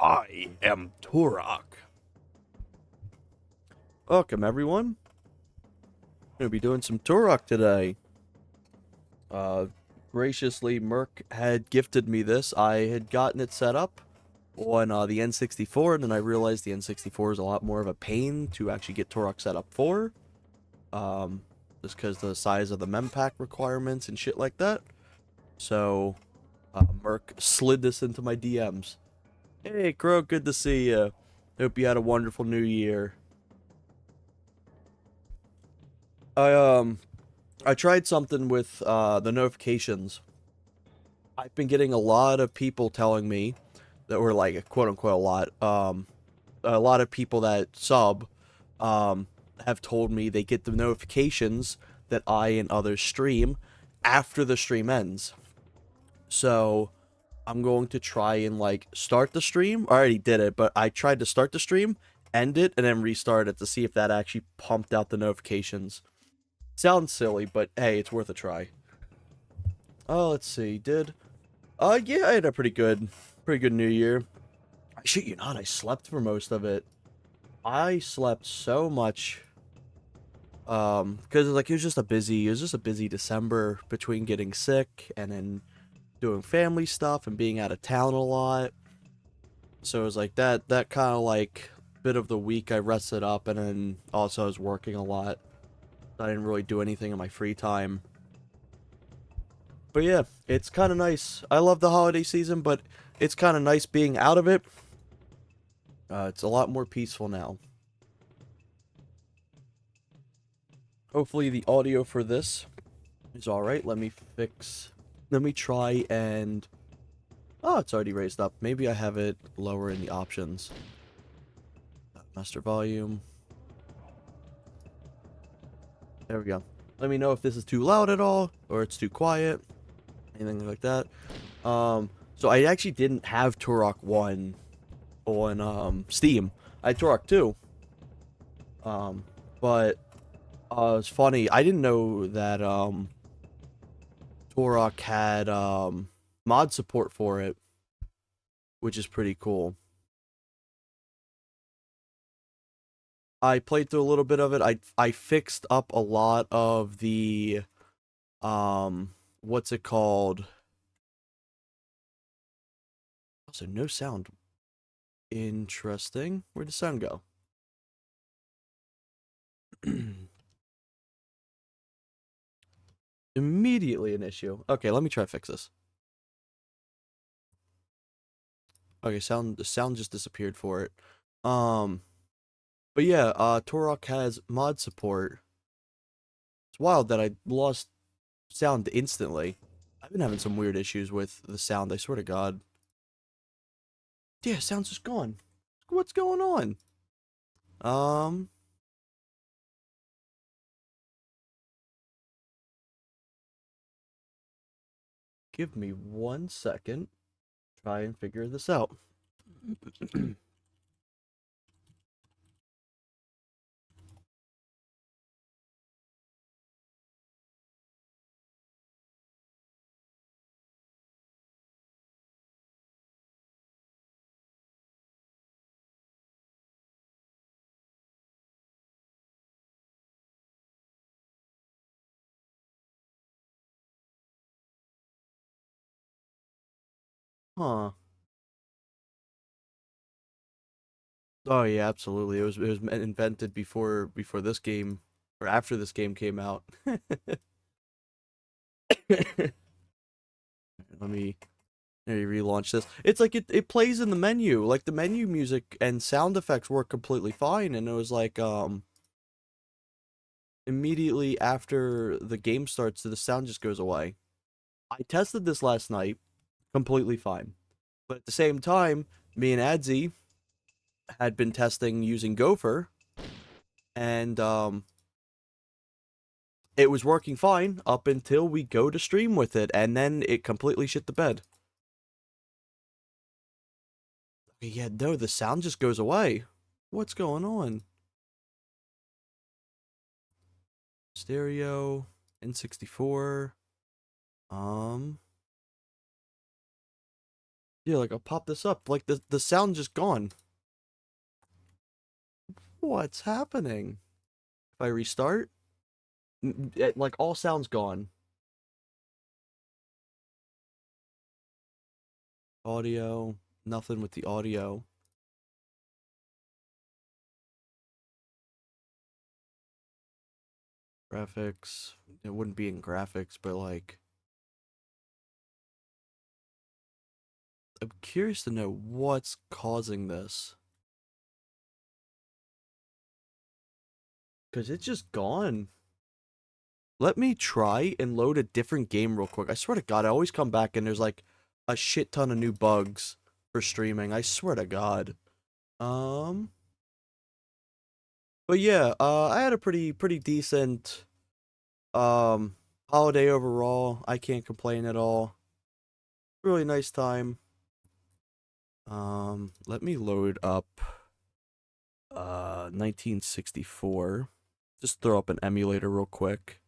I am Turok. Welcome, everyone. Gonna be doing some Turok today. Uh, Graciously, Merc had gifted me this. I had gotten it set up on the N64, and then I realized the N64 is a lot more of a pain to actually get Turok set up for. Um, just because the size of the mem pack requirements and shit like that. So, Merc slid this into my DMs. Hey, Crow, good to see you. Hope you had a wonderful new year. I I tried something with the notifications. I've been getting a lot of people telling me that were like quote unquote a lot of people that sub um have told me they get the notifications that I and others stream after the stream ends. So I'm going to try and like start the stream. I already did it, but I tried to start the stream, end it, and then restart it to see if that actually pumped out the notifications. Sounds silly, but hey, it's worth a try. Oh, let's see. Yeah, I had a pretty good New Year. I shit you not, I slept for most of it. I slept so much. Because like it was just a busy December between getting sick and then doing family stuff and being out of town a lot. So it was like that kind of like bit of the week I rested up, and then also I was working a lot. I didn't really do anything in my free time. But yeah, it's kind of nice. I love the holiday season, but it's kind of nice being out of it. It's a lot more peaceful now. Hopefully the audio for this is alright. Let me try and... Oh, it's already raised up. Maybe I have it lower in the options. Master volume. There we go. Let me know if this is too loud at all, or it's too quiet. Anything like that. So I actually didn't have Turok 1 on, Steam. I had Turok 2. Um, but, it's funny. I didn't know that, Turok had, mod support for it, which is pretty cool. I played through a little bit of it. I fixed up a lot of the what's it called? Also, no sound. Interesting. Where'd the sound go? Immediately an issue. Okay, let me try to fix this. Okay, the sound just disappeared for it. Um, but yeah, Turok has mod support. It's wild that I lost sound instantly. I've been having some weird issues with the sound, I swear to God. Yeah, sound's just gone. What's going on? Um, Give me 1 second. Try and figure this out. Huh. Oh yeah, absolutely. It was invented before this game or after this game came out. Let me relaunch this. It's like it plays in the menu. Like the menu music and sound effects work completely fine, and it was like immediately after the game starts the sound just goes away. I tested this last night, completely fine. But at the same time, me and Adzi had been testing using Gopher, and it was working fine up until we go to stream with it, and then it completely shit the bed. Yeah, no, the sound just goes away. What's going on? Stereo, N64. Um, Yeah, like I'll pop this up. Like the sound just gone. What's happening? If I restart, like all sounds gone. Audio, nothing with the audio. Graphics, it wouldn't be in graphics, but like I'm curious to know what's causing this. Cause it's just gone. Let me try and load a different game real quick. I swear to God, I always come back and there's like a shit ton of new bugs for streaming. I swear to God. Um, but yeah, I had a pretty decent holiday overall. I can't complain at all. Really nice time. Let me load up 1964. Just throw up an emulator real quick.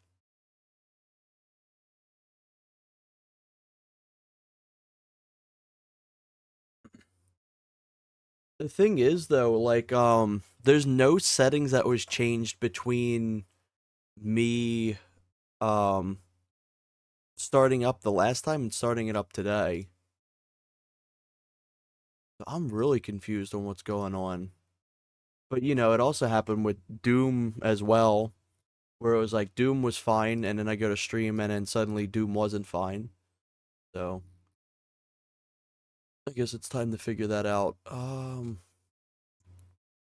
The thing is though, like there's no settings that was changed between me um starting up the last time and starting it up today. I'm really confused on what's going on. But you know, it also happened with Doom as well, where it was like Doom was fine and then I go to stream and then suddenly Doom wasn't fine. So I guess it's time to figure that out.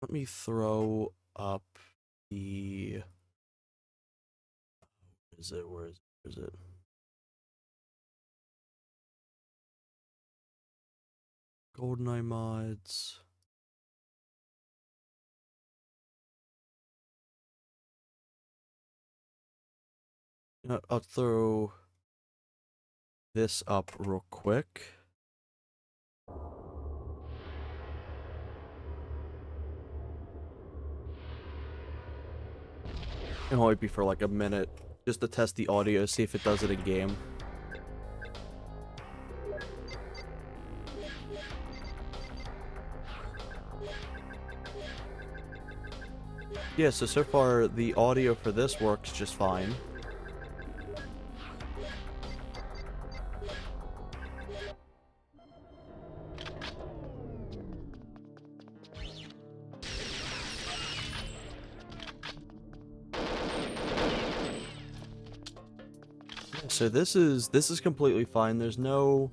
Let me throw up the is it where is it? GoldenEye mods. You know, I'll throw this up real quick. It'll only be for like a minute, just to test the audio, see if it does it in game. Yeah, so far the audio for this works just fine. So this is completely fine. There's no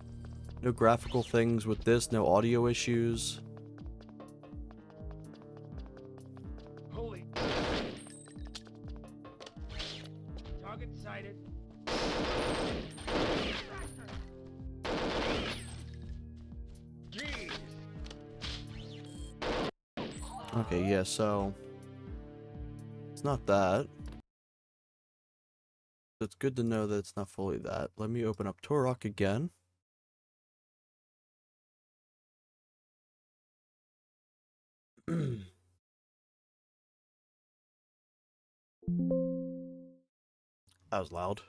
graphical things with this, no audio issues. Holy. Target sighted. Jeez. Okay, yeah, so it's not that. So it's good to know that it's not fully that. Let me open up Turok again. That was loud.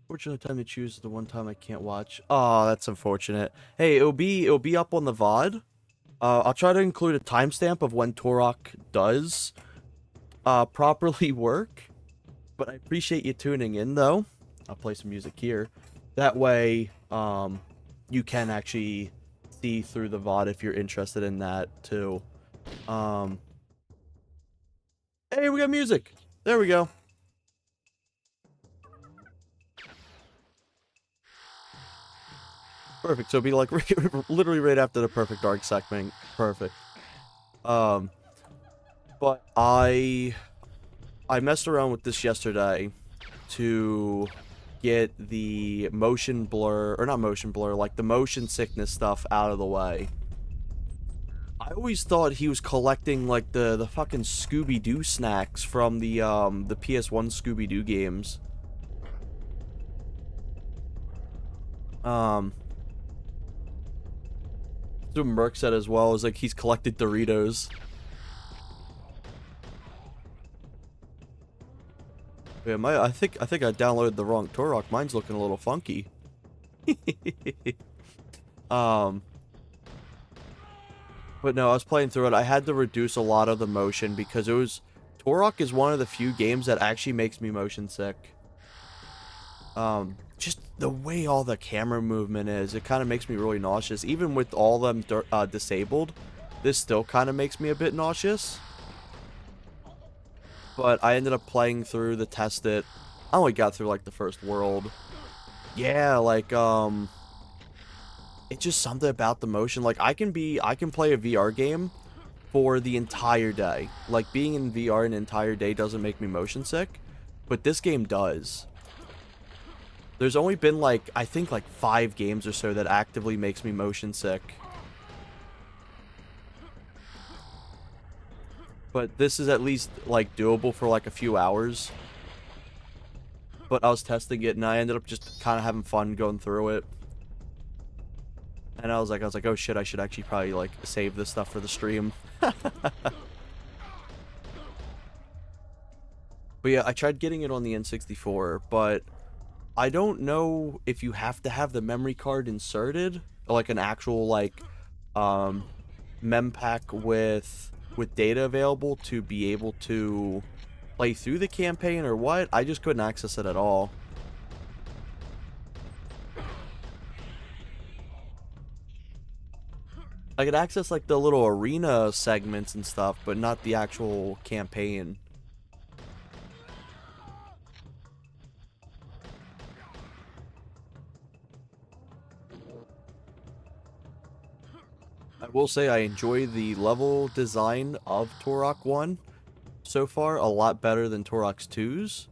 Fortunate time to choose the one time I can't watch. Oh, that's unfortunate. Hey, it'll be up on the VOD. I'll try to include a timestamp of when Turok does properly work. But I appreciate you tuning in though. I'll play some music here. That way, you can actually see through the VOD if you're interested in that too. Hey, we got music. There we go. Perfect. So it'll be like literally right after the perfect dark segment. Perfect. Um, but I messed around with this yesterday to get the motion blur, or not motion blur, like the motion sickness stuff out of the way. I always thought he was collecting like the fucking Scooby-Doo snacks from the PS1 Scooby-Doo games. Um, that's what Merc said as well. Is like he's collected Doritos. Yeah, I think I downloaded the wrong Turok. Mine's looking a little funky. um, but no, I was playing through it. I had to reduce a lot of the motion because it was Turok is one of the few games that actually makes me motion sick. Just the way all the camera movement is, it kind of makes me really nauseous. Even with all them disabled, this still kind of makes me a bit nauseous. But I ended up playing through the test it. I only got through like the first world. Yeah, like it's just something about the motion. Like I can play a VR game for the entire day. Like being in VR an entire day doesn't make me motion sick, but this game does. There's only been like, I think like 5 games or so that actively makes me motion sick. But this is at least like doable for like a few hours. But I was testing it and I ended up just kind of having fun going through it. And I was like, oh shit, I should actually probably like save this stuff for the stream. But yeah, I tried getting it on the N64, but I don't know if you have to have the memory card inserted, or like an actual like um mem pack with data available to be able to play through the campaign or what. I just couldn't access it at all. I could access like the little arena segments and stuff, but not the actual campaign. I will say I enjoy the level design of Turok 1 so far a lot better than Turok's 2's.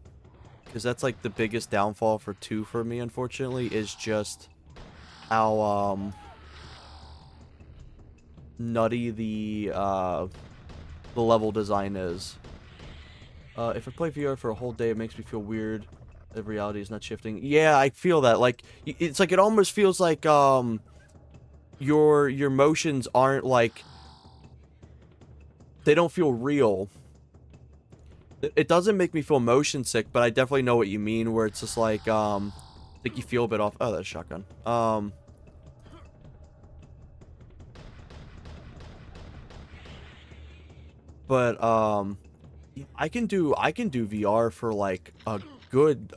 Because that's like the biggest downfall for 2 for me, unfortunately, is just how nutty the level design is. If I play VR for a whole day, it makes me feel weird. If reality is not shifting. Yeah, I feel that. Like, it's like, it almost feels like, your motions aren't, like, they don't feel real. It doesn't make me feel motion sick, but I definitely know what you mean, where it's just like, I think you feel a bit off. Oh, that's a shotgun. But, I can do VR for, like, a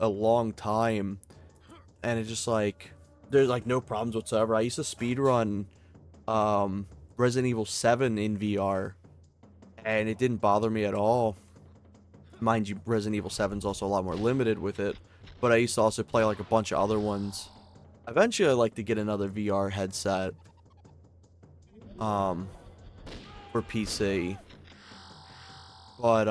long time, and it's just, like, there's, like, no problems whatsoever. I used to speedrun, Resident Evil 7 in VR, and it didn't bother me at all. Mind you, Resident Evil 7 is also a lot more limited with it, but I used to also play, like, a bunch of other ones. Eventually, I'd like to get another VR headset, for PC, but,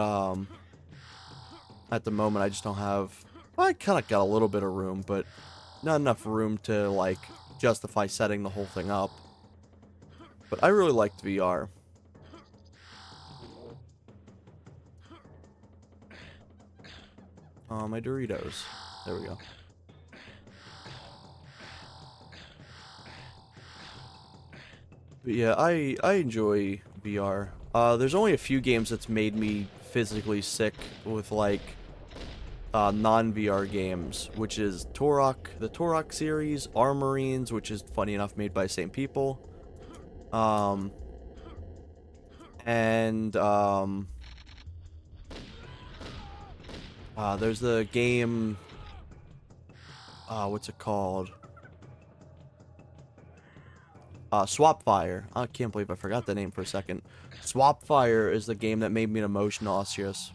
at the moment, I just don't have... Well, I kind of got a little bit of room, but not enough room to, like, justify setting the whole thing up. But I really liked VR. My Doritos. There we go. But yeah, I enjoy VR. There's only a few games that's made me physically sick with, like, non-VR games, which is Turok, the Turok series, Armorines, which is, funny enough, made by the same people. And, there's the game, what's it called? Swapfire. I can't believe I forgot the name for a second. Swapfire is the game that made me an emotion nauseous.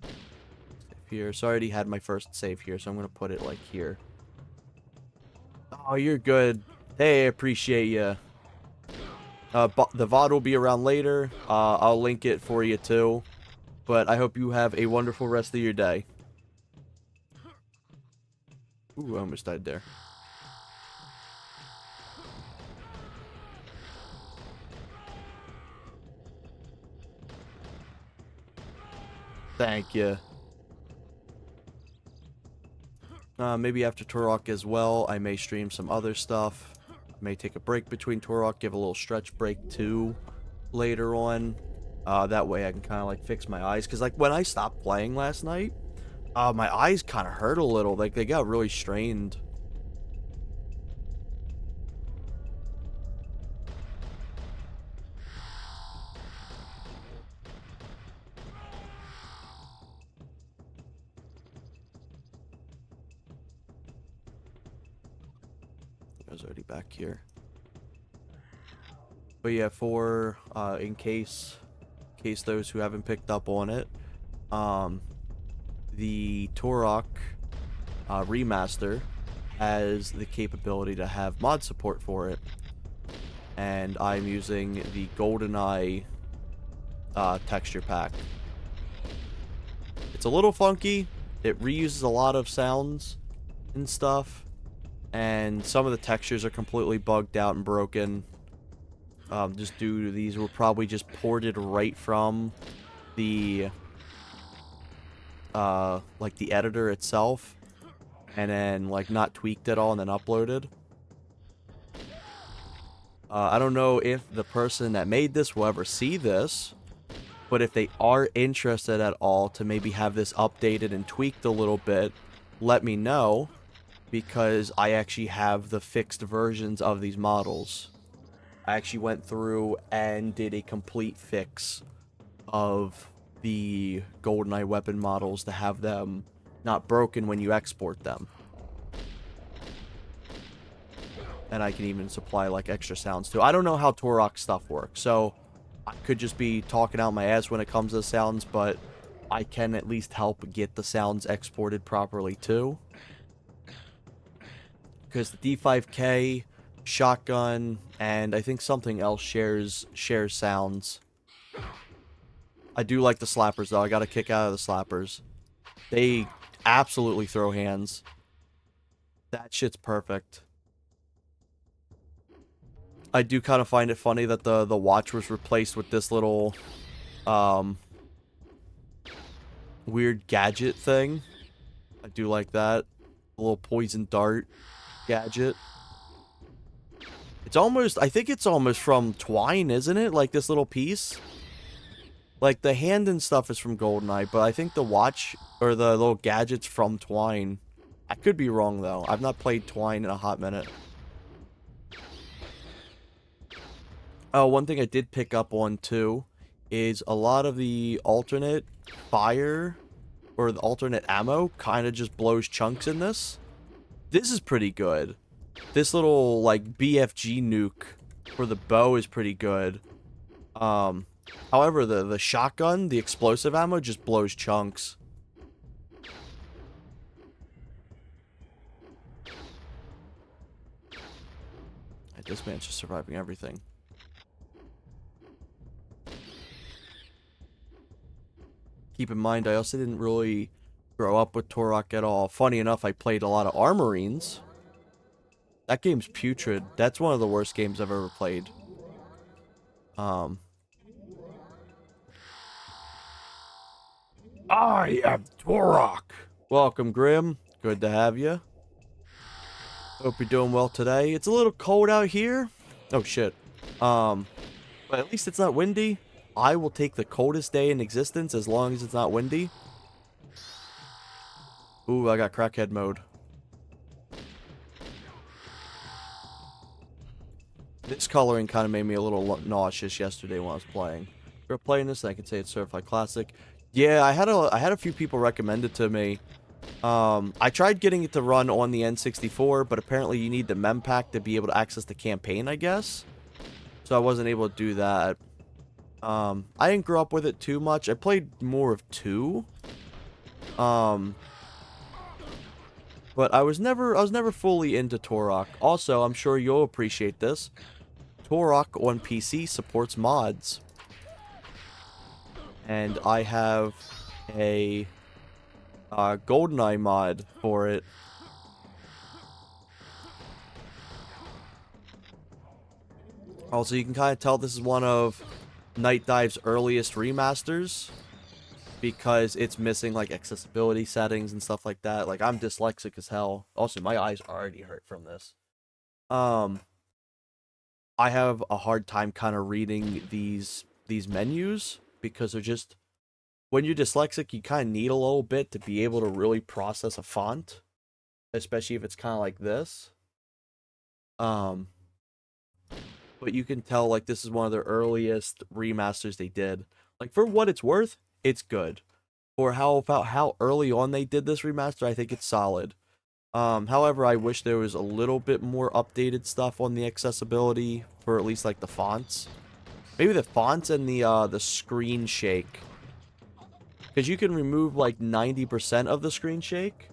Save here. So I already had my first save here, so I'm gonna put it, like, here. Oh, you're good. Hey, I appreciate you. The VOD will be around later. I'll link it for you, too. But I hope you have a wonderful rest of your day. Ooh, I almost died there. Thank you. Maybe after Turok as well, I may stream some other stuff. May take a break between Turok, give a little stretch break too later on. That way I can kind of like fix my eyes. Because like when I stopped playing last night, my eyes kind of hurt a little. Like they got really strained. I was already back here. But yeah, for in case those who haven't picked up on it, the Turok remaster has the capability to have mod support for it, and I'm using the GoldenEye texture pack. It's a little funky. It reuses a lot of sounds and stuff, and some of the textures are completely bugged out and broken. Just due to these were probably just ported right from the like the editor itself, and then like not tweaked at all and then uploaded. I don't know if the person that made this will ever see this, but if they are interested at all to maybe have this updated and tweaked a little bit, let me know, because I actually have the fixed versions of these models. I actually went through and did a complete fix of the GoldenEye weapon models to have them not broken when you export them. And I can even supply like extra sounds too. I don't know how Turok stuff works, so I could just be talking out my ass when it comes to sounds, but I can at least help get the sounds exported properly too. Because the D5K, shotgun, and I think something else shares sounds. I do like the slappers though. I got a kick out of the slappers. They absolutely throw hands. That shit's perfect. I do kind of find it funny that the watch was replaced with this little weird gadget thing. I do like that. A little poison dart gadget. It's almost, I think it's almost from Twine, isn't it? Like this little piece. Like the hand and stuff is from GoldenEye, but I think the watch or the little gadget's from Twine. I could be wrong though. I've not played Twine in a hot minute. Oh, one thing I did pick up on too is a lot of the alternate fire or the alternate ammo kind of just blows chunks in this. This is pretty good. This little like BFG nuke for the bow is pretty good. However, the shotgun, the explosive ammo just blows chunks. This man's just surviving everything. Keep in mind, I also didn't really grow up with Turok at all. Funny enough, I played a lot of Armorines. That game's putrid. That's one of the worst games I've ever played. I am Turok. Welcome, Grim. Good to have you. Hope you're doing well today. It's a little cold out here. Oh, shit. But at least it's not windy. I will take the coldest day in existence as long as it's not windy. Ooh, I got crackhead mode. This coloring kind of made me a little nauseous yesterday when I was playing. If you're playing this, I can say it's Certified Classic. Yeah, I had a few people recommend it to me. I tried getting it to run on the N64, but apparently you need the mem pack to be able to access the campaign, I guess. So I wasn't able to do that. I didn't grow up with it too much. I played more of 2. But I was never fully into Turok. Also, I'm sure you'll appreciate this. Turok on PC supports mods. And I have a GoldenEye mod for it. Also, you can kind of tell this is one of Night Dive's earliest remasters. because it's missing like accessibility settings and stuff like that. Like I'm dyslexic as hell. Also, my eyes already hurt from this. Um, I have a hard time kind of reading these menus because they're just when you're dyslexic, you kind of need a little bit to be able to really process a font, especially if it's kind of like this. Um, but you can tell like this is one of the earliest remasters they did. Like for what it's worth, it's good. For how early on they did this remaster, I think it's solid. However, I wish there was a little bit more updated stuff on the accessibility for at least like the fonts. Maybe the fonts and the screen shake. Because you can remove like 90% of the screen shake,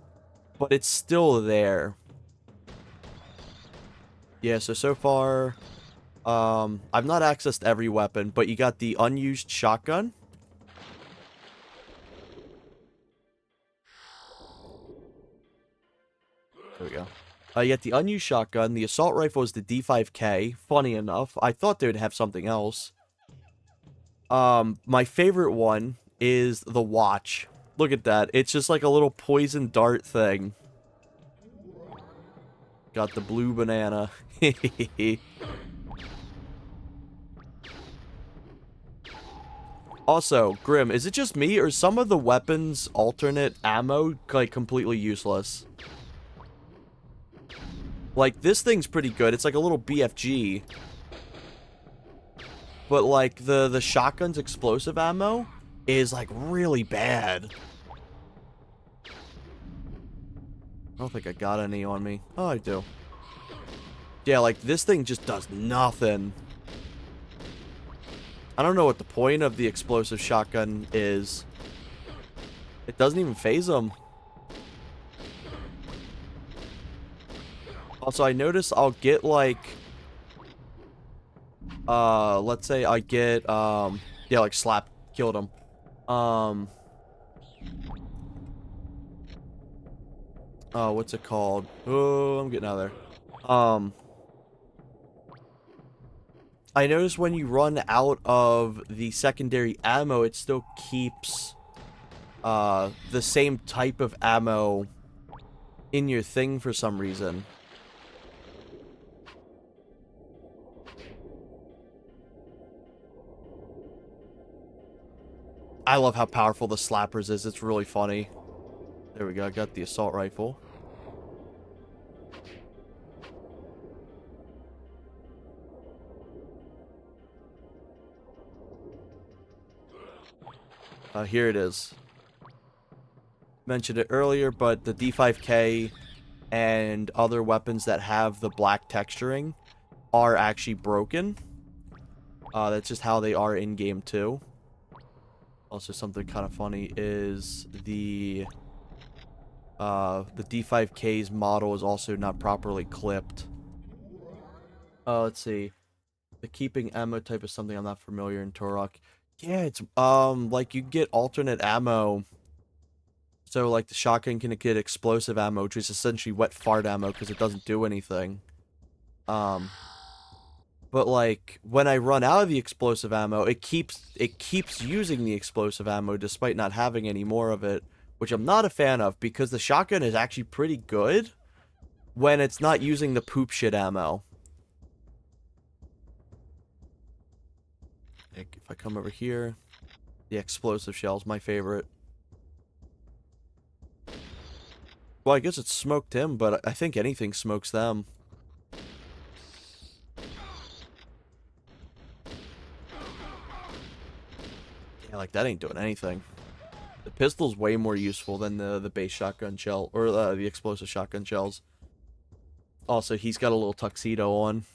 but it's still there. Yeah, so far, I've not accessed every weapon, but you got the unused shotgun. There we go. You got the unused shotgun. The assault rifle is the D5K. Funny enough, I thought they would have something else. My favorite one is the watch. Look at that. It's just like a little poison dart thing. Got the blue banana. Also, Grim, is it just me or some of the weapons alternate ammo like completely useless? Like this thing's pretty good. It's like a little BFG. But like the shotgun's explosive ammo is like really bad. I don't think I got any on me. Oh, I do. Yeah, like this thing just does nothing. I don't know what the point of the explosive shotgun is. It doesn't even phase them. Also, I notice I'll get like let's say I get yeah, like slap killed him. What's it called? Oh, I'm getting out of there. I notice when you run out of the secondary ammo, it still keeps the same type of ammo in your thing for some reason. I love how powerful the slappers is. It's really funny. There we go. I got the assault rifle. Here it is. Mentioned it earlier, but the D5K and other weapons that have the black texturing are actually broken. That's just how they are in game too. Also, something kind of funny is the D5K's model is also not properly clipped. Let's see. The keeping ammo type is something I'm not familiar in Turok. Yeah, it's like you get alternate ammo. So like the shotgun can get explosive ammo, which is essentially wet fart ammo because it doesn't do anything. Um but like when I run out of the explosive ammo, it keeps using the explosive ammo despite not having any more of it, which I'm not a fan of because the shotgun is actually pretty good when it's not using the poop shit ammo. Like if I come over here, the explosive shell's my favorite. Well, I guess it smoked him, but I think anything smokes them. Yeah, like that ain't doing anything. The pistol's way more useful than the base shotgun shell or the explosive shotgun shells. Also, he's got a little tuxedo on.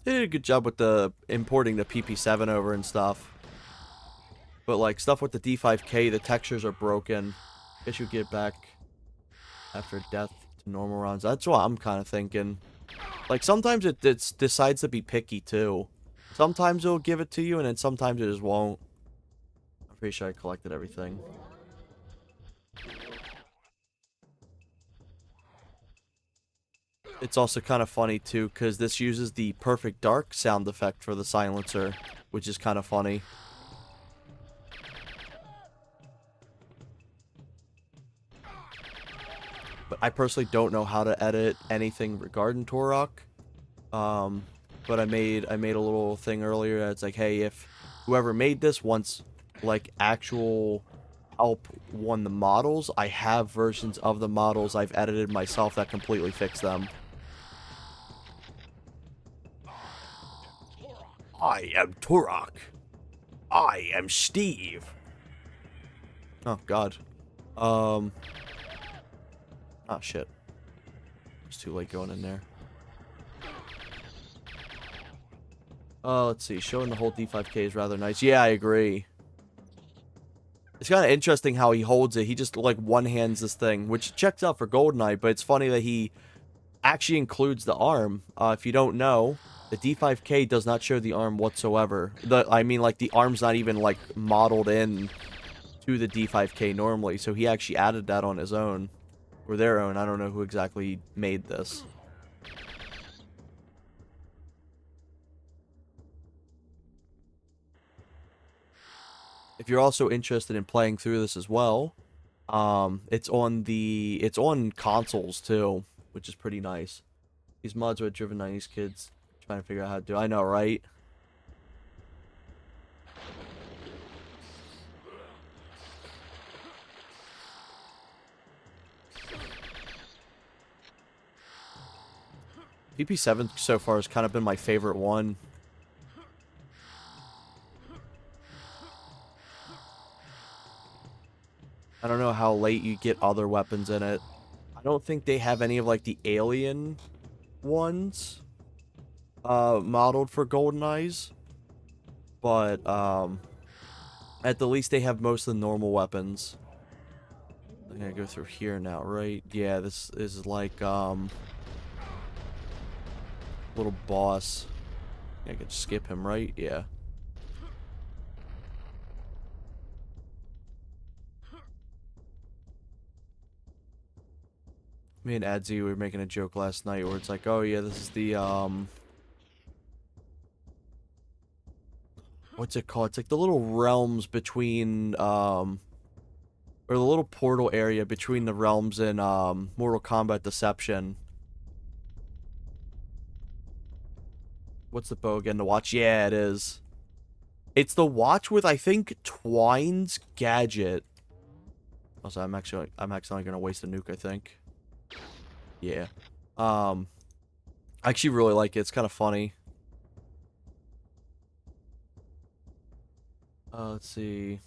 They did a good job with the importing the PP7 over and stuff. But like stuff with the D5K, the textures are broken. Guess you get back after death to normal rounds. That's what I'm kind of thinking. Like sometimes it decides to be picky too. Sometimes it'll give it to you, and then sometimes it just won't. I'm pretty sure I collected everything. It's also kind of funny too, because this uses the perfect dark sound effect for the silencer, which is kind of funny. But I personally don't know how to edit anything regarding Turok. But I made a little thing earlier that's like, hey, if whoever made this wants like actual help on the models, I have versions of the models I've edited myself that completely fix them. I am Turok. I am Steve. Oh God. Oh shit. It's too late going in there. Let's see. Showing the whole D5K is rather nice. Yeah, I agree. It's kind of interesting how he holds it. He just, like, one-hands this thing, which checks out for GoldenEye, but it's funny that he actually includes the arm. If you don't know, the D5K does not show the arm whatsoever. I mean, like, the arm's not even, like, modeled in to the D5K normally, so he actually added that on his own. Or their own. I don't know who exactly made this. If you're also interested in playing through this as well, it's on consoles too, which is pretty nice. These mods are driven 90s kids trying to figure out how to do. I know, right? VP7 so far has kind of been my favorite one. I don't know how late you get other weapons in it. I don't think they have any of like the alien ones modeled for GoldenEyes, but at the least they have most of the normal weapons. I'm gonna go through here now, right? Yeah, this is like little boss. I could skip him, right? Yeah. Me and Adzi were making a joke last night where it's like, oh yeah, this is the what's it called? It's like the little realms between or the little portal area between the realms in Mortal Kombat Deception. What's the bow again? The watch? Yeah, it is. It's the watch with I think Twine's gadget. Also, I'm accidentally gonna waste a nuke, I think. Yeah. I actually really like it. It's kind of funny. Let's see.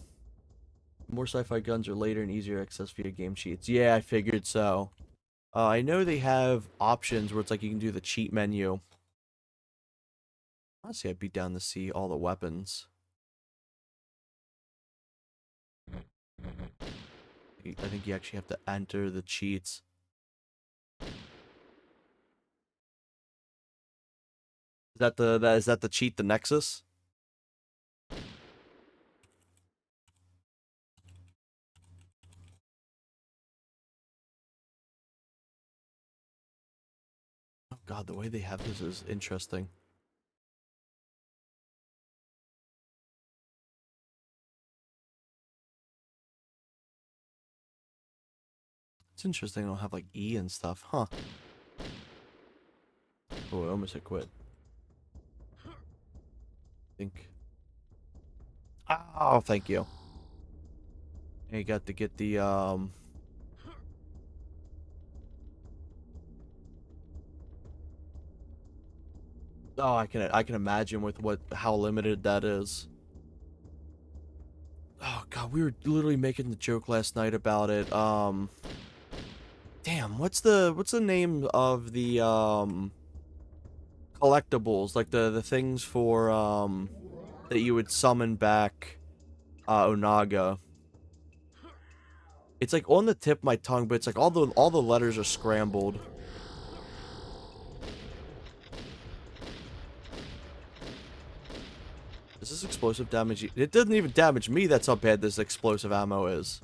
More sci-fi guns are later and easier access via game cheats. Yeah, I figured so. I know they have options where it's like you can do the cheat menu. Honestly, I beat down to see all the weapons. I think you actually have to enter the cheats. Is that the cheat, the Nexus? Oh God, the way they have this is interesting. It's interesting. They don't have like E and stuff, huh? Oh, I almost hit quit. I think. Oh, thank you. And you got to get the Oh, I can imagine with how limited that is. Oh God, we were literally making the joke last night about it. Damn, what's the name of the collectibles? Like the things for that you would summon back Onaga. It's like on the tip of my tongue, but it's like all the letters are scrambled. Does this explosive damage you? It doesn't even damage me, that's how bad this explosive ammo is.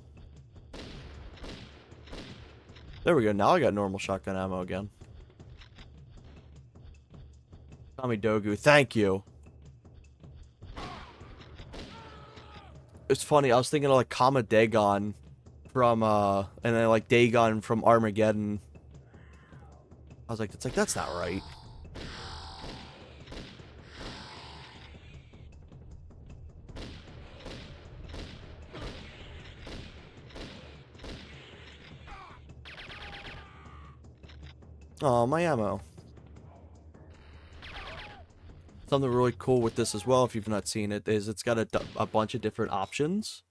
There we go, now I got normal shotgun ammo again. Tommy Dogu, thank you. It's funny, I was thinking of like Kama Dagon from and then like Dagon from Armageddon. I was like, that's not right. Oh, my ammo. Something really cool with this as well, if you've not seen it, is it's got a bunch of different options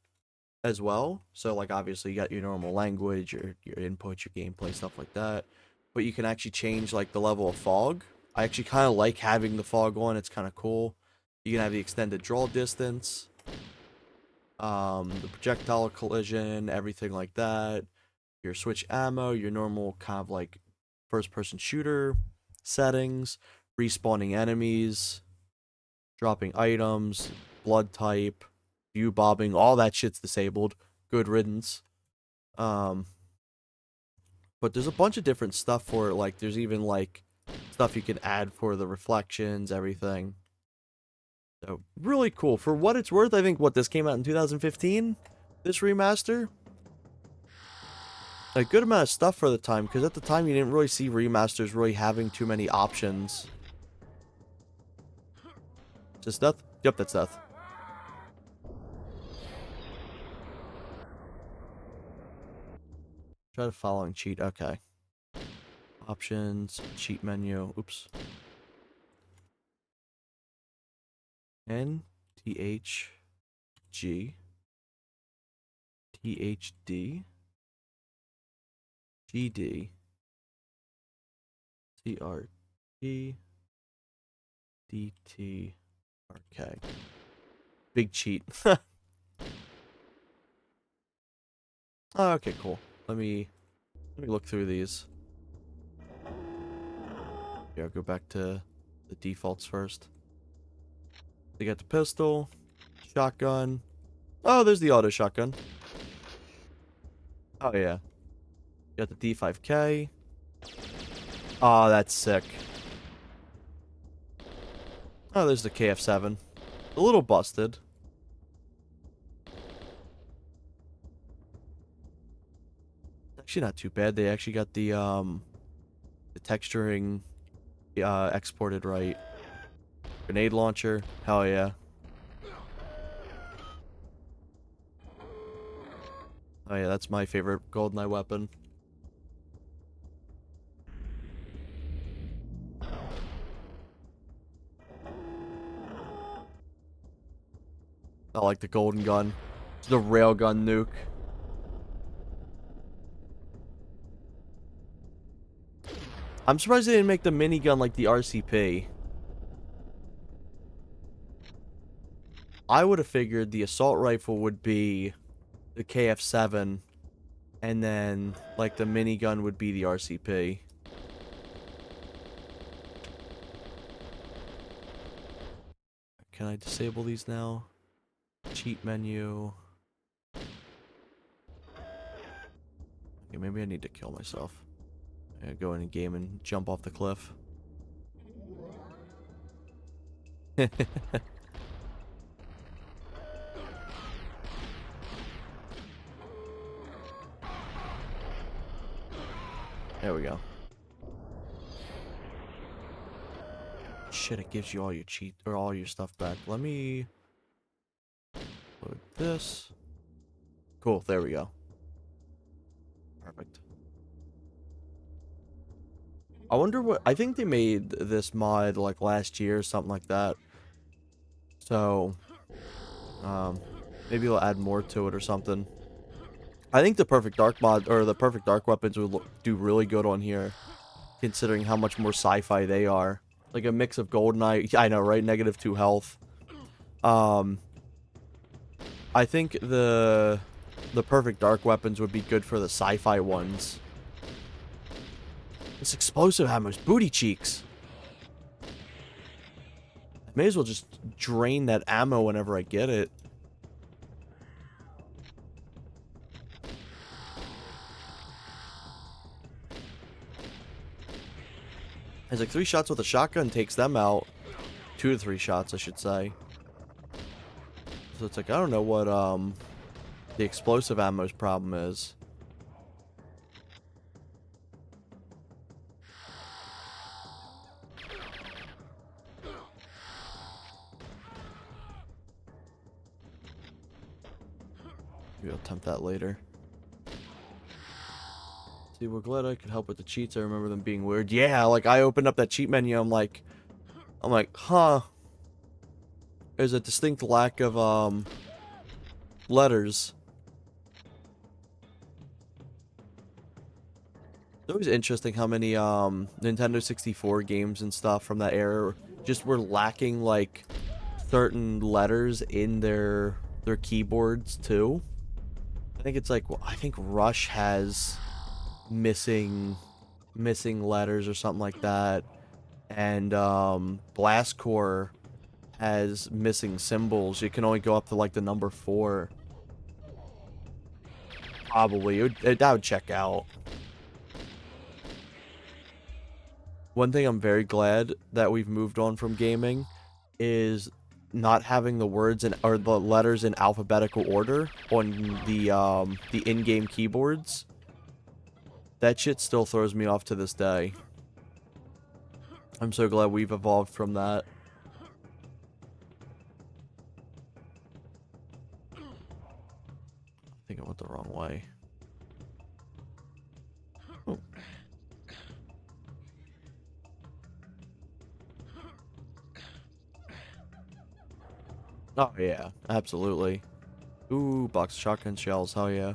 as well. So, like, obviously, you got your normal language, your input, your gameplay, stuff like that. But you can actually change, like, the level of fog. I actually kind of like having the fog on. It's kind of cool. You can have the extended draw distance, the projectile collision, everything like that. Your switch ammo, your normal kind of, like, first-person shooter settings, respawning enemies, dropping items, blood type, view bobbing, all that shit's disabled. Good riddance. But there's a bunch of different stuff for it. Like, there's even, like, stuff you can add for the reflections, everything. So, really cool. For what it's worth, I think, this came out in 2015? This remaster? A good amount of stuff for the time, because at the time you didn't really see remasters really having too many options. Is this death? Yep, that's death. Try the following cheat. Okay. Options, cheat menu. Oops. N T H G T H D G D C R T D T R K. Big cheat. Oh, okay, cool. Let me look through these. Yeah, I'll go back to the defaults first. They got the pistol, shotgun. Oh, there's the auto shotgun. Oh yeah. You got the D5K. Oh, that's sick. Oh, there's the KF7. A little busted. Actually not too bad. They actually got the texturing exported right. Grenade launcher. Hell yeah. Oh yeah, that's my favorite GoldenEye weapon. I like the golden gun. It's the railgun nuke. I'm surprised they didn't make the minigun like the RCP. I would have figured the assault rifle would be the KF7, and then, like, the minigun would be the RCP. Can I disable these now? Cheat menu. Okay, maybe I need to kill myself. I gotta go in a game and jump off the cliff. There we go. Shit, it gives you all your all your stuff back. Let me load this. Cool, there we go. Perfect. I wonder what, I think they made this mod like last year or something like that. So, maybe they'll add more to it or something. I think the Perfect Dark mod, or the Perfect Dark weapons would do really good on here, considering how much more sci-fi they are. Like a mix of GoldenEye, I know, right? -2 health. I think the Perfect Dark weapons would be good for the sci-fi ones. This explosive ammo's booty cheeks. I may as well just drain that ammo whenever I get it. There's like 3 shots with a shotgun takes them out. 2 to 3 shots, I should say. So it's like, I don't know what, the explosive ammo's problem is. Maybe I'll attempt that later. See, we're glad I could help with the cheats. I remember them being weird. Yeah, like, I opened up that cheat menu, I'm like, huh. There's a distinct lack of, letters. It's always interesting how many, Nintendo 64 games and stuff from that era just were lacking, like, certain letters in their keyboards, too. I think it's like, I think Rush has missing letters or something like that. And, Blast Core has missing symbols. You can only go up to, like, the number 4. Probably. That would check out. One thing I'm very glad that we've moved on from gaming is not having the words or the letters in alphabetical order on the in-game keyboards. That shit still throws me off to this day. I'm so glad we've evolved from that. I think I went the wrong way. Oh. Oh, yeah. Absolutely. Ooh, box of shotgun shells. Hell yeah.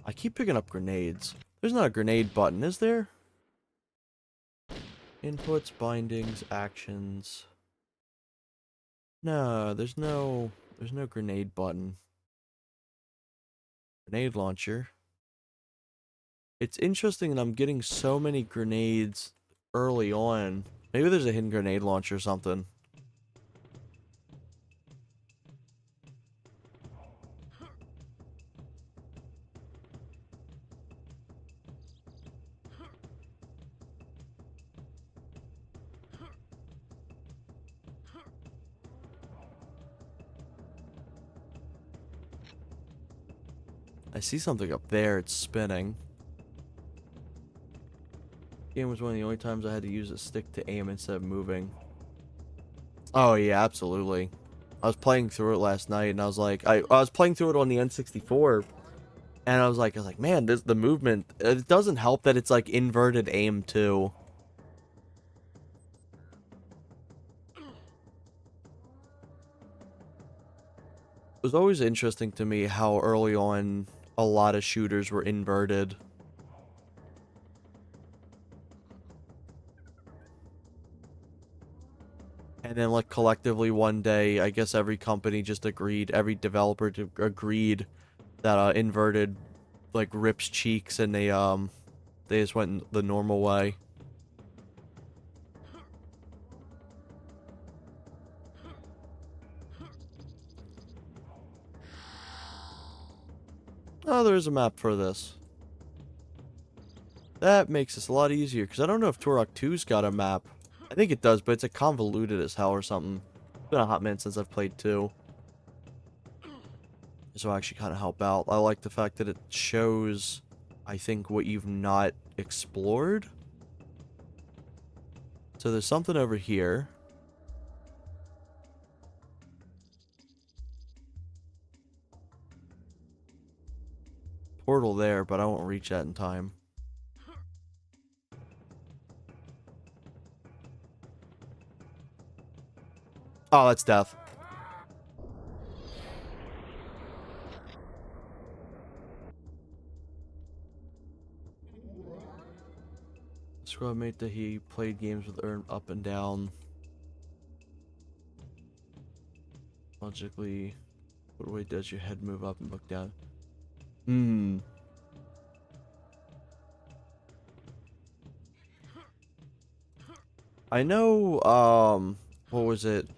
I keep picking up grenades. There's not a grenade button, is there? Inputs, bindings, actions. No, there's no grenade button. Grenade launcher. It's interesting that I'm getting so many grenades early on. Maybe there's a hidden grenade launcher or something. I see something up there. It's spinning. Game was one of the only times I had to use a stick to aim instead of moving. Oh yeah, absolutely. I was playing through it last night, and I was like, I was playing through it on the N64, and I was like, man, the movement. It doesn't help that it's like inverted aim too. It was always interesting to me how early on a lot of shooters were inverted. And then, like, collectively one day, I guess every company just agreed, every developer agreed that inverted, like, rips cheeks, and they just went the normal way. Oh, there's a map for this. That makes this a lot easier, because I don't know if Turok 2's got a map. I think it does, but it's a convoluted as hell or something. It's been a hot minute since I've played 2. So I actually kind of help out. I like the fact that it shows, I think, what you've not explored. So there's something over here. Portal there, but I won't reach that in time. Oh, that's death. Squad mate that he played games with earn up and down. Logically, what way does your head move up and look down? Hmm. I know, what was it?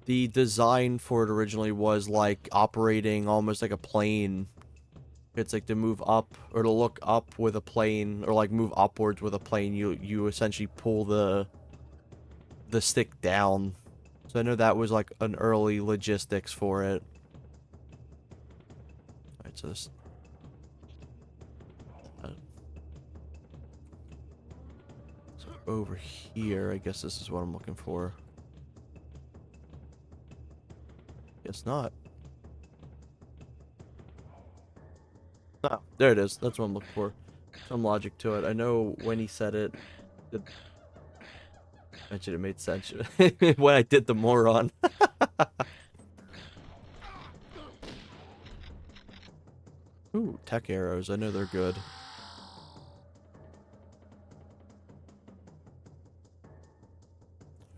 The design for it originally was like operating almost like a plane. It's like to move up or to look up with a plane, or like move upwards with a plane. You essentially pull the stick down. So I know that was like an early logistics for it. Alright, so this. So over here, I guess this is what I'm looking for. Guess not. Ah, there it is. That's what I'm looking for. Some logic to it. I know when he said it, mentioned it made sense. When I did the moron. Ooh, tech arrows. I know they're good.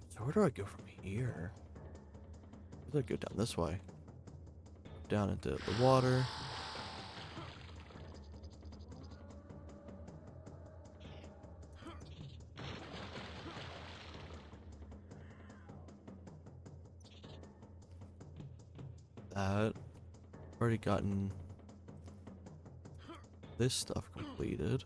So where do I go from here? Where do I go down this way? Down into the water. That. Already gotten this stuff completed.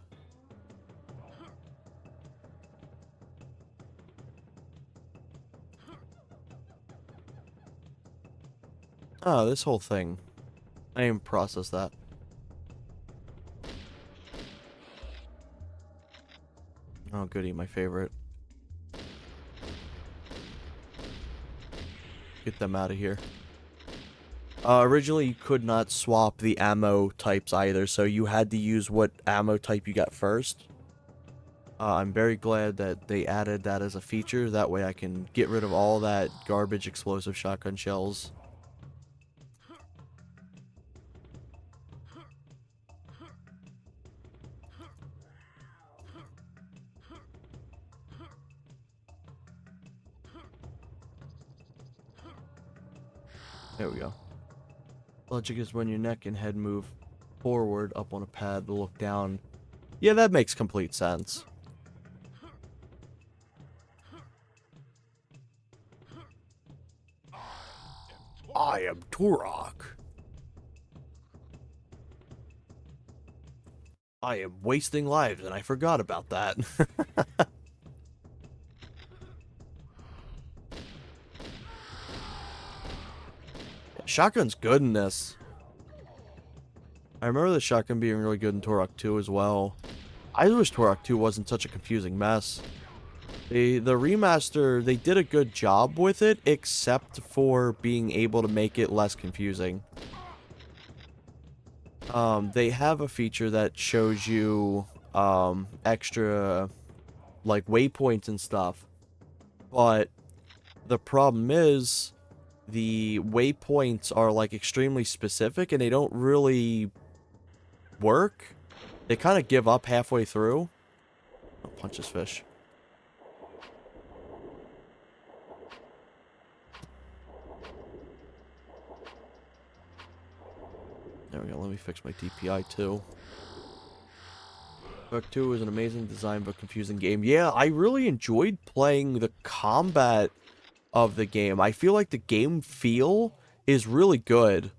Oh, this whole thing. I didn't process that. Oh, goody, my favorite. Get them out of here. Originally, you could not swap the ammo types either, so you had to use what ammo type you got first. I'm very glad that they added that as a feature. That way I can get rid of all that garbage explosive shotgun shells. There we go. Logic is when your neck and head move forward up on a pad to look down. Yeah, that makes complete sense. I am Turok. I am wasting lives, and I forgot about that. Shotgun's good in this. I remember the shotgun being really good in Turok 2 as well. I wish Turok 2 wasn't such a confusing mess. The remaster, they did a good job with it, except for being able to make it less confusing. They have a feature that shows you, extra, like, waypoints and stuff. But the problem is, the waypoints are, like, extremely specific, and they don't really work. They kind of give up halfway through. Oh, punch this fish. There we go, let me fix my DPI too. Turok 2 is an amazing design but confusing game. Yeah, I really enjoyed playing the combat of the game. I feel like the game feel is really good.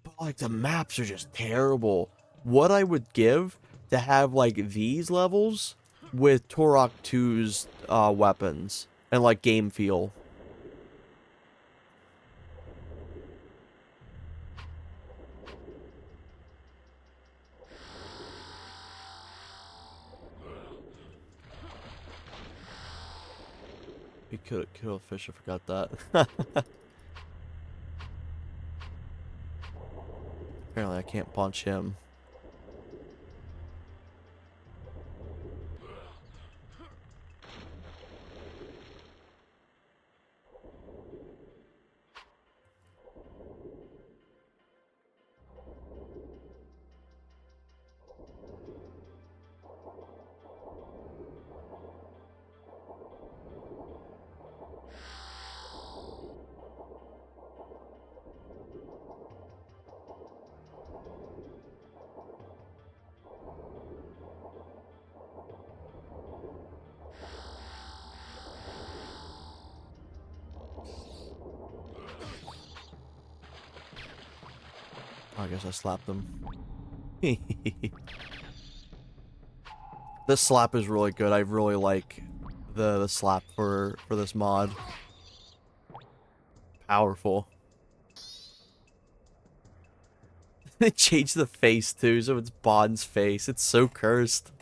But like the maps are just terrible. What I would give to have like these levels with Turok 2's weapons and like game feel. We could kill a fish, I forgot that. Apparently I can't punch him. I guess I slapped him. This slap is really good. I really like the slap for this mod. Powerful. They changed the face too, so it's Bond's face. It's so cursed.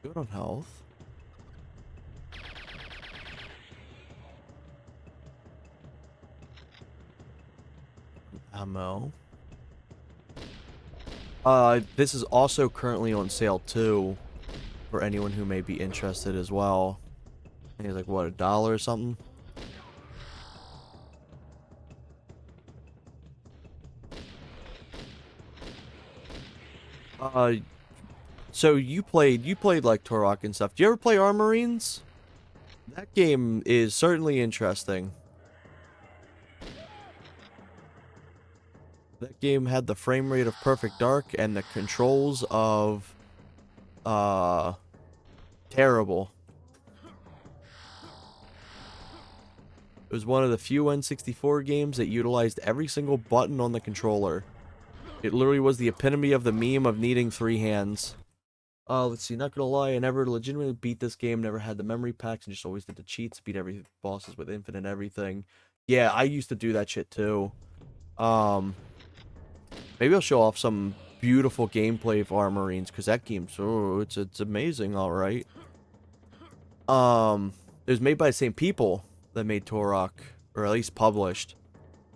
Good on health. Ammo. This is also currently on sale too, for anyone who may be interested as well. I think it's like, what, $1 or something? So you played like Turok and stuff. Do you ever play Armorines? That game is certainly interesting. That game had the frame rate of Perfect Dark and the controls of terrible. It was one of the few N64 games that utilized every single button on the controller. It literally was the epitome of the meme of needing 3 hands. Let's see, not gonna lie, I never legitimately beat this game, never had the memory packs, and just always did the cheats, beat every bosses with infinite everything. Yeah, I used to do that shit too. Maybe I'll show off some beautiful gameplay of Armorines, because that game's, oh, it's amazing, alright. It was made by the same people that made Turok, or at least published.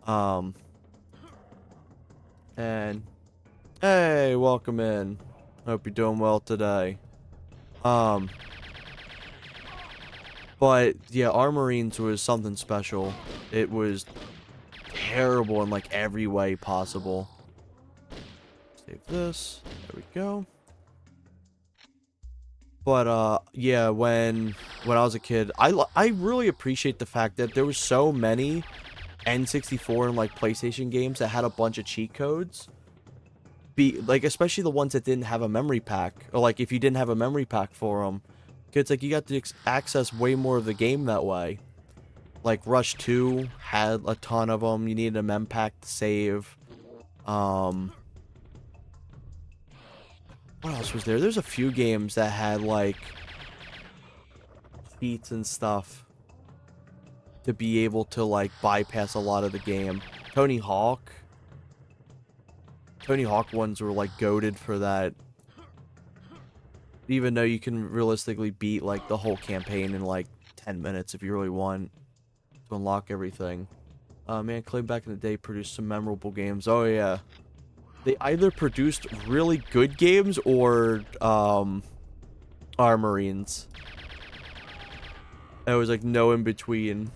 And hey, welcome in. Hope you're doing well today. But yeah, Armorines was something special. It was terrible in like every way possible. Save this. There we go. But yeah, when I was a kid, I really appreciate the fact that there was so many N64 and like PlayStation games that had a bunch of cheat codes. Like, especially the ones that didn't have a memory pack, or like if you didn't have a memory pack for them, it's like you got to access way more of the game that way. Like Rush 2 had a ton of them. You needed a mem pack to save. What else was there? There's a few games that had like cheats and stuff to be able to like bypass a lot of the game. Tony Hawk ones were like goated for that. Even though you can realistically beat like the whole campaign in like 10 minutes if you really want to unlock everything. Man, Clay back in the day produced some memorable games. Oh yeah. They either produced really good games or Armorines. There was like no in between.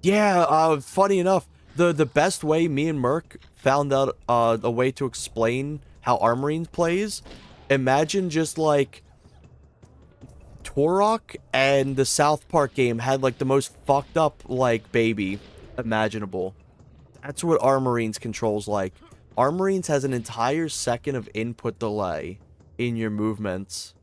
Yeah, funny enough, the best way me and Merc found out a way to explain how Armorines plays, imagine just like Turok and the South Park game had like the most fucked up like baby imaginable. That's what Armorines controls like. Armorines has an entire second of input delay in your movements.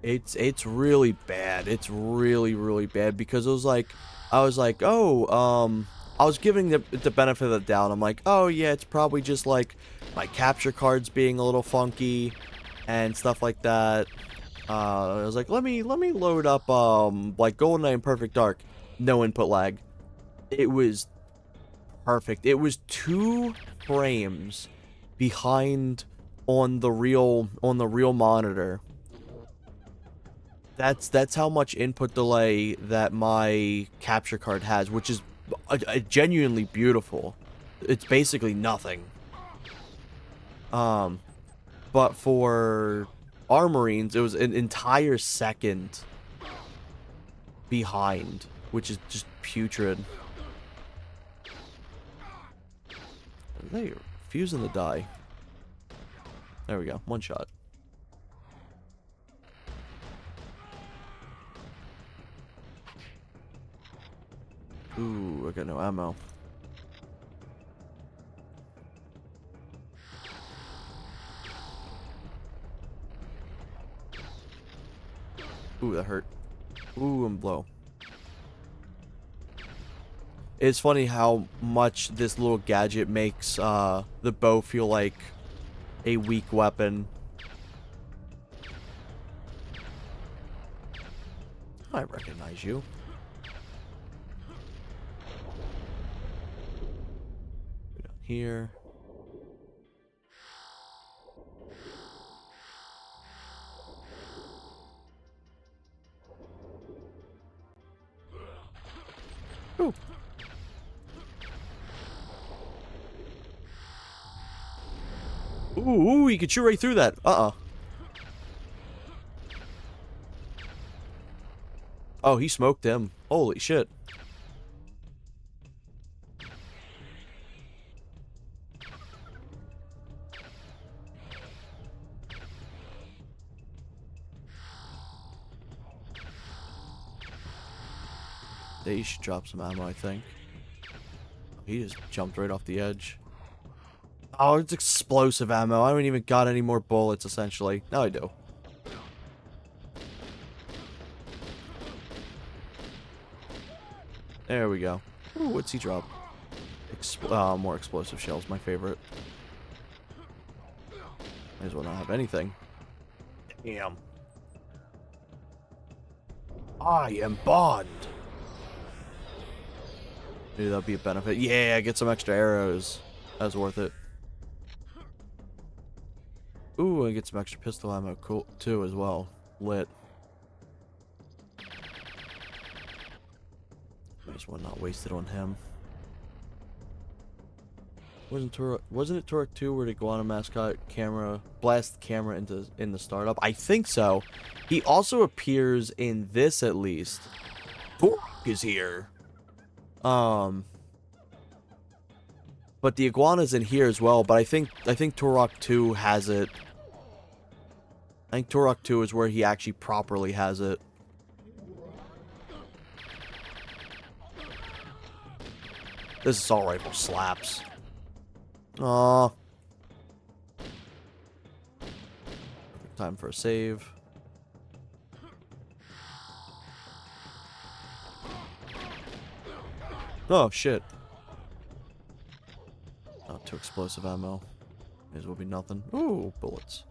It's really bad. It's really bad because I was like, oh, I was giving the benefit of the doubt. I'm like, oh yeah, it's probably just like my capture cards being a little funky and stuff like that. I was like, let me load up like GoldenEye and Perfect Dark. No input lag. It was perfect. It was 2 frames behind on the real monitor. That's how much input delay that my capture card has, which is genuinely beautiful. It's basically nothing. But for Armorines, it was an entire second behind, which is just putrid. They're fusing the die. There we go. One shot. Ooh, I got no ammo. Ooh, that hurt. Ooh, and blow. It's funny how much this little gadget makes the bow feel like a weak weapon. I recognize you. Go down here. Ooh. Ooh, you could shoot right through that. Oh, he smoked him. Holy shit. They should drop some ammo, I think. He just jumped right off the edge. Oh, it's explosive ammo. I haven't even got any more bullets, essentially. Now I do. There we go. Ooh, what's he drop? More explosive shells, my favorite. May as well not have anything. Damn. I am Bond. Maybe that'll be a benefit. Yeah, get some extra arrows. That's worth it. Ooh, and get some extra pistol ammo, cool too, as well. Lit. Might as well not waste it on him. Wasn't it Turok 2 where the iguana mascot blast the camera in the startup? I think so. He also appears in this, at least. Turok is here. But the iguana's in here as well, but I think Turok 2 has it. I think Turok 2 is where he actually properly has it. This assault rifle slaps. Aww. Time for a save. Oh, shit. Not too explosive ammo. May as well be nothing. Ooh, bullets.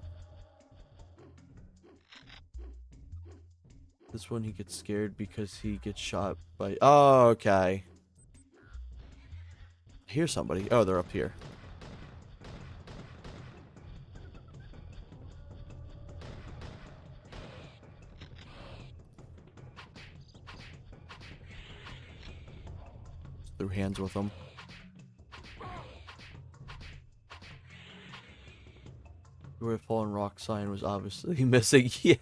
This one he gets scared because he gets shot by... Oh, okay. I hear somebody. Oh, they're up here. Threw hands with them. Where fallen rock sign was obviously missing. Yeah.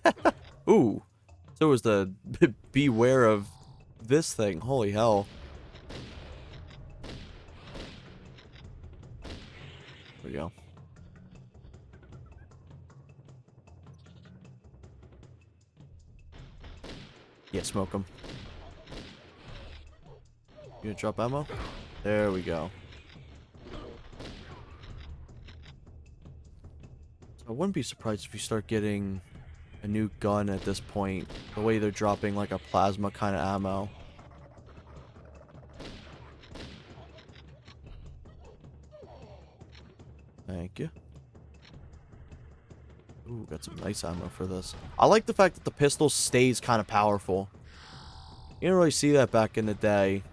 Ooh. So was the beware of this thing. Holy hell. There we go. Yeah, smoke him. You gonna drop ammo? There we go. So I wouldn't be surprised if you start getting a new gun at this point. The way they're dropping like a plasma kind of ammo. Thank you. Ooh, got some nice ammo for this. I like the fact that the pistol stays kind of powerful. You didn't really see that back in the day.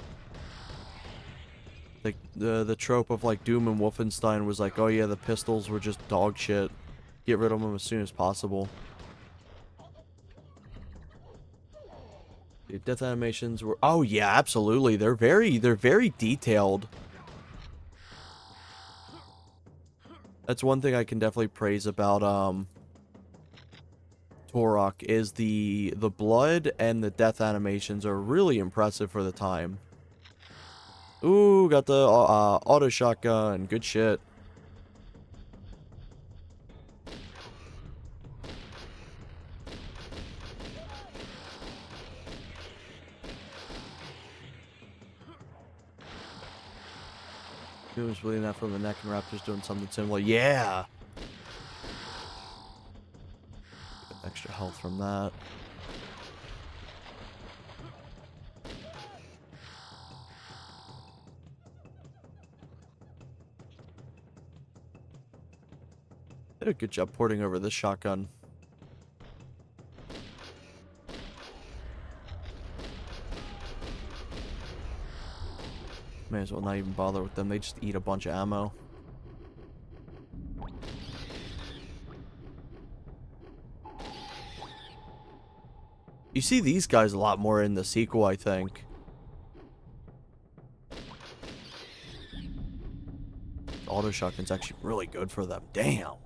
Like, the trope of, like, Doom and Wolfenstein was like, oh yeah, the pistols were just dog shit. Get rid of them as soon as possible. The death animations were... Oh yeah, absolutely. They're very detailed. That's one thing I can definitely praise about, Turok, is the blood and the death animations are really impressive for the time. Ooh, got the auto shotgun. Good shit. He was bleeding out from the neck and Raptor's doing something similar. Yeah! Get extra health from that. Did a good job porting over this shotgun. May as well not even bother with them. They just eat a bunch of ammo. You see these guys a lot more in the sequel, I think. Auto shotgun's actually really good for them. Damn.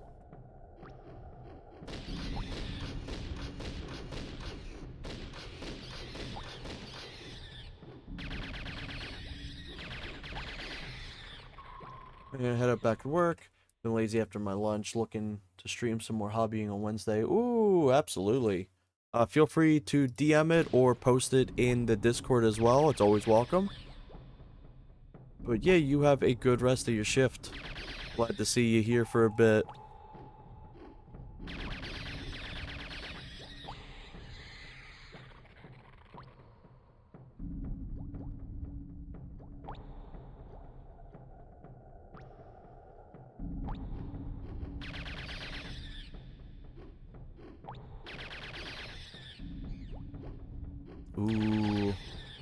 I'm gonna head up back to work. Been lazy after my lunch, looking to stream some more hobbying on Wednesday. Ooh, absolutely. Feel free to DM it or post it in the Discord as well. It's always welcome. But yeah, you have a good rest of your shift. Glad to see you here for a bit. Ooh,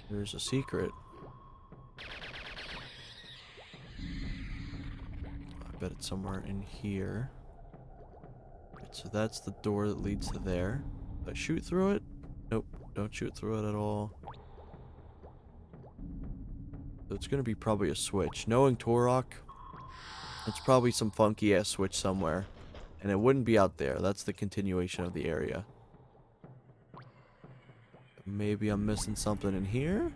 there's a secret. I bet it's somewhere in here. Right, so that's the door that leads to there. Do I shoot through it? Nope, don't shoot through it at all. So it's gonna be probably a switch. Knowing Turok, it's probably some funky ass switch somewhere. And it wouldn't be out there. That's the continuation of the area. Maybe I'm missing something in here?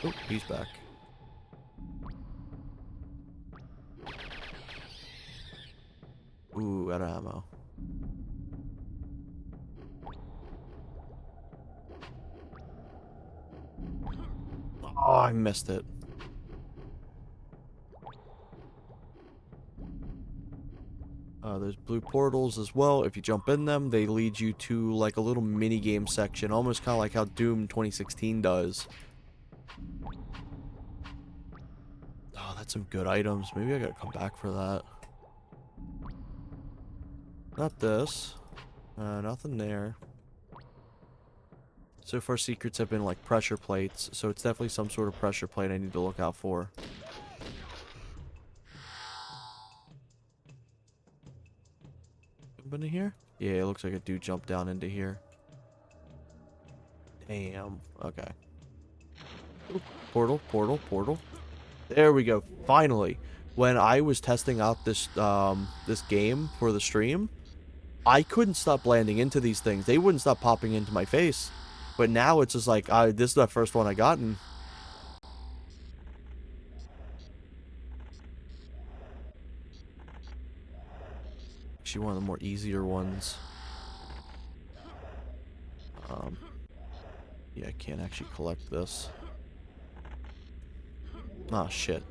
Oh, he's back. Ooh, out of ammo. Oh, I missed it. There's blue portals as well. If you jump in them, they lead you to like a little mini game section, almost kind of like how Doom 2016 does. Oh, that's some good items. Maybe I gotta come back for that. Not this. Nothing there. So far, secrets have been like pressure plates, so it's definitely some sort of pressure plate I need to look out for. Jump into here? Yeah, it looks like a dude jumped down into here. Damn. Okay. Ooh, portal, portal, portal. There we go. Finally. When I was testing out this this game for the stream, I couldn't stop landing into these things. They wouldn't stop popping into my face. But now it's just like, this is the first one I gotten. Actually, one of the more easier ones. Yeah, I can't actually collect this. Ah, shit.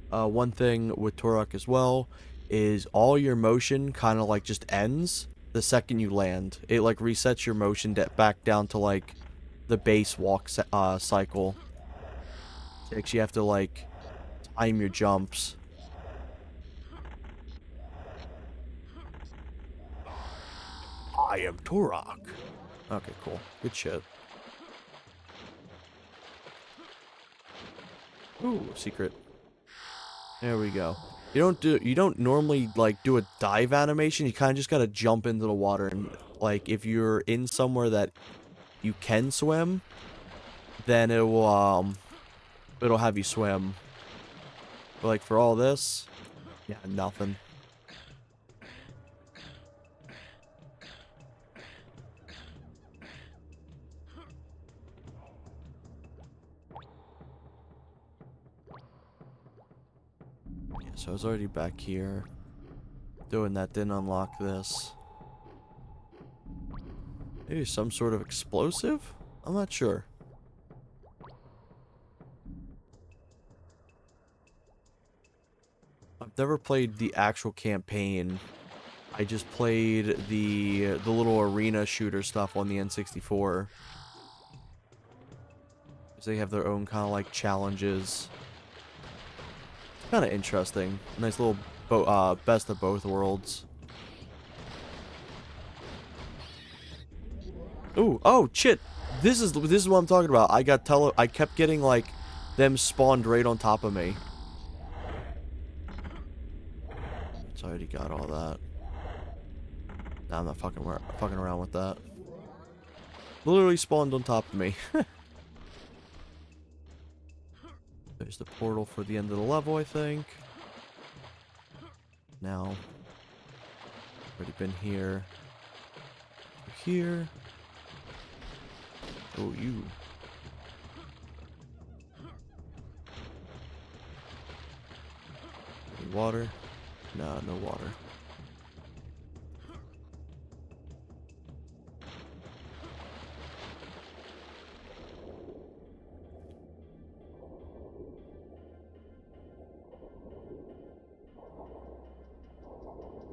One thing with Turok as well is all your motion kind of like just ends the second you land. It like resets your motion back down to like the base walk cycle. So you actually have to like time your jumps. I am Turok. Okay, cool. Good shit. Ooh, secret. There we go. You don't normally like do a dive animation. You kind of just got to jump into the water, and like if you're in somewhere that you can swim, then it'll have you swim. But like for all this, yeah, nothing. Yeah, so I was already back here. Doing that didn't unlock this. Maybe some sort of explosive? I'm not sure. never played the actual campaign. I just played the little arena shooter stuff on the N64. Because they have their own kind of like challenges. It's kind of interesting. Nice little best of both worlds. Ooh, oh shit! This is what I'm talking about. I kept getting like them spawned right on top of me. So I already got all that. Nah, I'm not fucking around with that. Literally spawned on top of me. There's the portal for the end of the level, I think. Now, already been here. Here. Oh, you. Any water? Nah, no water.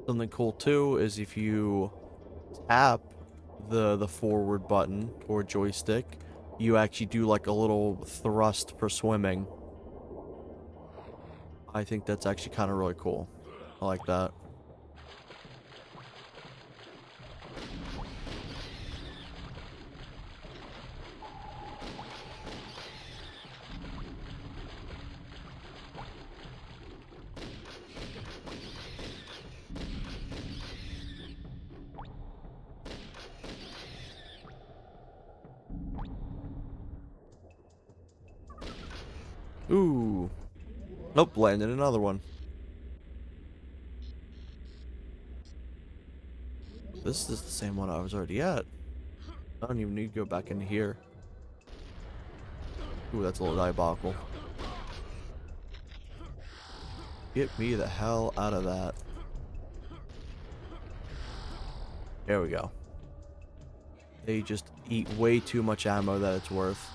Something cool too is if you tap the forward button or joystick, you actually do like a little thrust for swimming. I think that's actually kind of really cool. I like that. Ooh. Nope, landed another one. This is the same one I was already at. I don't even need to go back into here. Ooh, that's a little diabolical. Get me the hell out of that. There we go. They just eat way too much ammo that it's worth.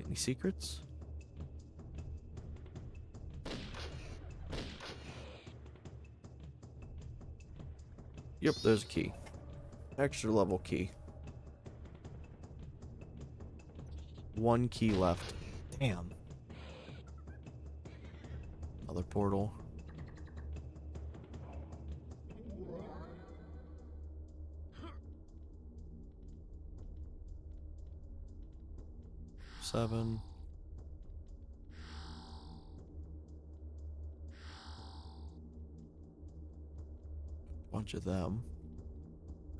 Any secrets? Yep, there's a key. Extra level key. One key left. Damn. Another portal. Seven. Bunch of them.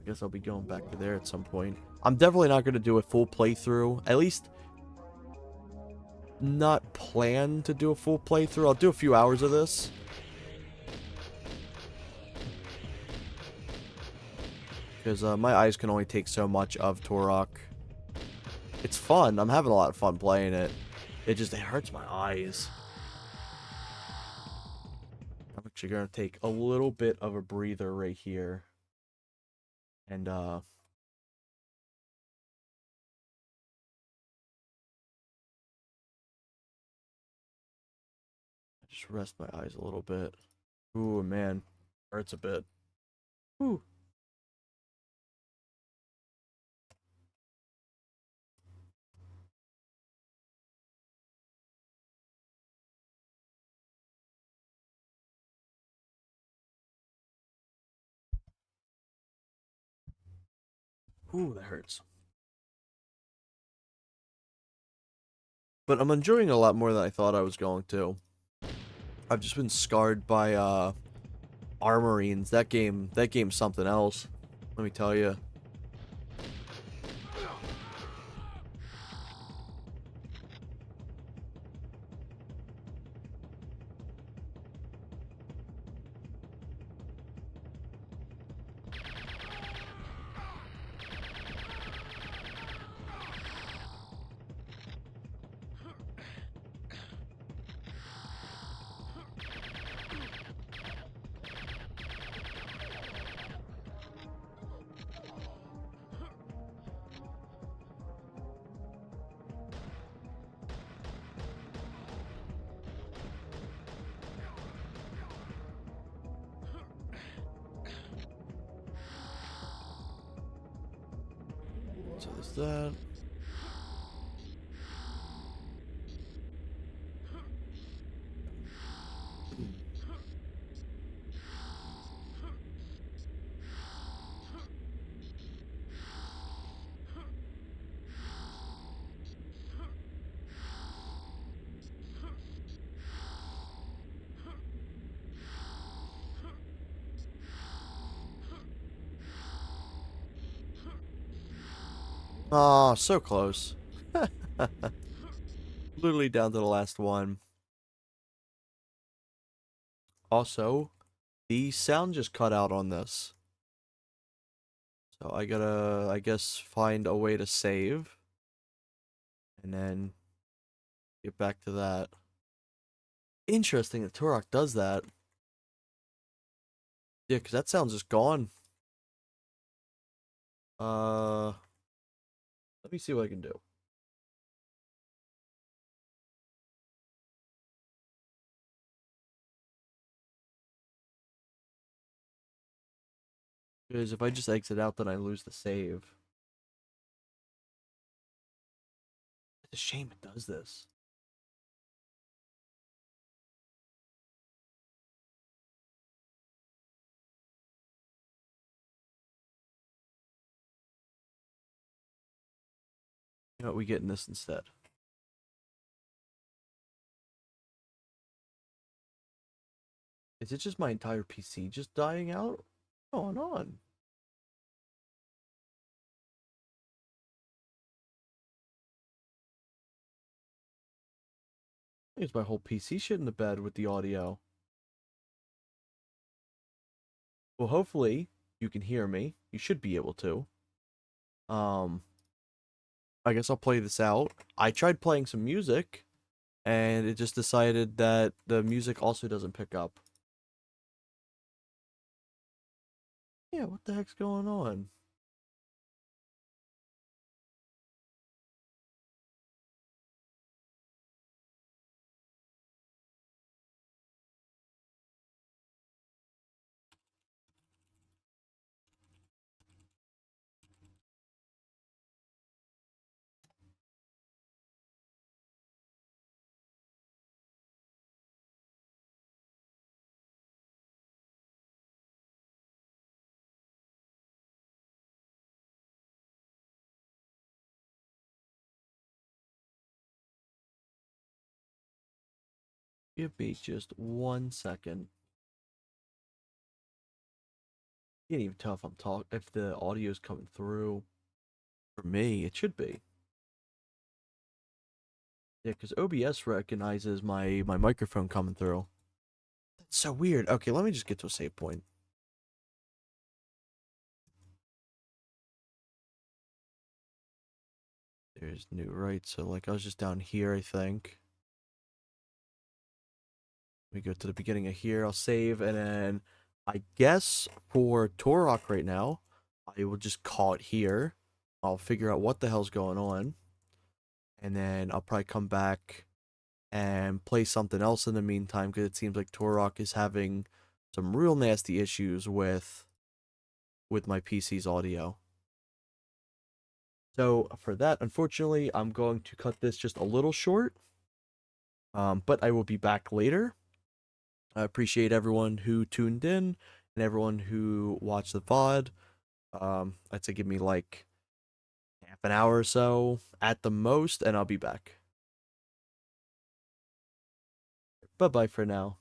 I guess I'll be going back to there at some point. I'm definitely not going to do a full playthrough. At least, not plan to do a full playthrough. I'll do a few hours of this. Because my eyes can only take so much of Turok. It's fun. I'm having a lot of fun playing it. It hurts my eyes. I'm actually going to take a little bit of a breather right here. And, just rest my eyes a little bit. Ooh, man. Hurts a bit. Ooh. Ooh, that hurts. But I'm enjoying it a lot more than I thought I was going to. I've just been scarred by Armorines. That game's something else. Let me tell you. So there's that. Ah, so close. Literally down to the last one. Also, the sound just cut out on this. So I gotta, I guess, find a way to save. And then get back to that. Interesting that Turok does that. Yeah, because that sound's just gone. Uh, let me see what I can do. Because if I just exit out, then I lose the save. It's a shame it does this. You know what, we get in this instead. Is it just my entire PC just dying out? What's going on? I think it's my whole PC shit in the bed with the audio. Well, hopefully you can hear me. You should be able to. Um, I guess I'll play this out. I tried playing some music, and it just decided that the music also doesn't pick up. Yeah, what the heck's going on? Give me just 1 second. Can't even tell if I'm talk if the audio is coming through. For me, it should be. Yeah, because OBS recognizes my microphone coming through. That's so weird. Okay, let me just get to a save point. There's new right, so like I was just down here, I think. We go to the beginning of here, I'll save, and then I guess for Torok right now, I will just call it here. I'll figure out what the hell's going on, and then I'll probably come back and play something else in the meantime, because it seems like Torok is having some real nasty issues with my PC's audio. So for that, unfortunately, I'm going to cut this just a little short. But I will be back later. I appreciate everyone who tuned in and everyone who watched the VOD. I'd say give me like half an hour or so at the most, and I'll be back. Bye bye for now.